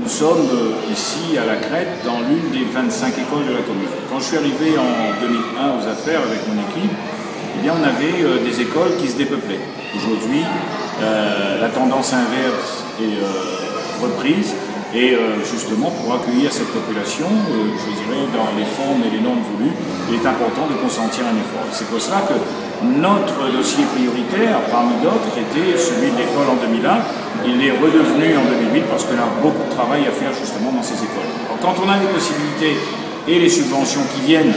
Nous sommes ici à la Crête dans l'une des 25 écoles de la commune. Quand je suis arrivé en 2001 aux affaires avec mon équipe, eh bien, on avait des écoles qui se dépeuplaient. Aujourd'hui, la tendance inverse est reprise et justement pour accueillir cette population, je dirais dans les formes et les normes voulues, il est important de consentir un effort. C'est pour cela que notre dossier prioritaire, parmi d'autres, était celui de l'école en 2001. Il est redevenu en 2008 parce qu'on a beaucoup de travail à faire justement dans ces écoles. Alors, quand on a les possibilités et les subventions qui viennent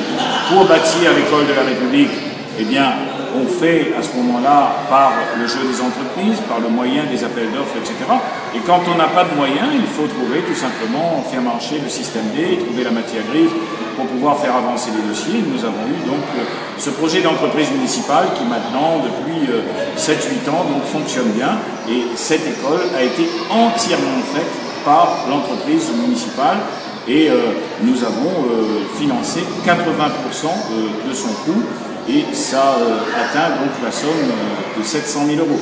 pour bâtir l'école de la République, eh bien, on fait à ce moment-là par le jeu des entreprises, par le moyen des appels d'offres, etc. Et quand on n'a pas de moyens, il faut trouver tout simplement, faire marcher le système D, trouver la matière grise pour pouvoir faire avancer les dossiers. Nous avons eu donc ce projet d'entreprise municipale qui maintenant, depuis 7-8 ans, donc, fonctionne bien. Et cette école a été entièrement faite par l'entreprise municipale. Et nous avons financé 80% de son coût. Et ça atteint donc la somme de 700 000 €. Vous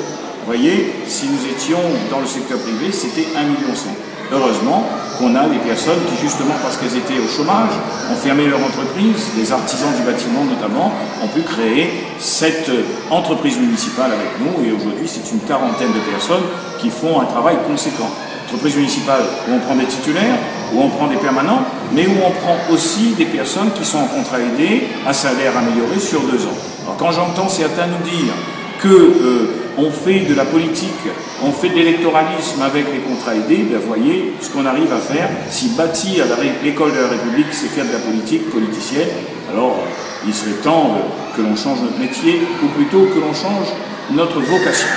voyez, si nous étions dans le secteur privé, c'était 1,1 million. Heureusement qu'on a des personnes qui, justement parce qu'elles étaient au chômage, ont fermé leur entreprise, les artisans du bâtiment notamment, ont pu créer cette entreprise municipale avec nous. Et aujourd'hui, c'est une quarantaine de personnes qui font un travail conséquent. Entreprise municipale où on prend des titulaires, où on prend des permanents, mais où on prend aussi des personnes qui sont en contrat aidé à salaire amélioré sur 2 ans. Alors quand j'entends certains nous dire qu'on fait de la politique, on fait de l'électoralisme avec les contrats aidés, bien voyez ce qu'on arrive à faire. Si bâtir l'école de la République, c'est faire de la politique politicienne, alors il serait temps que l'on change notre métier, ou plutôt que l'on change notre vocation.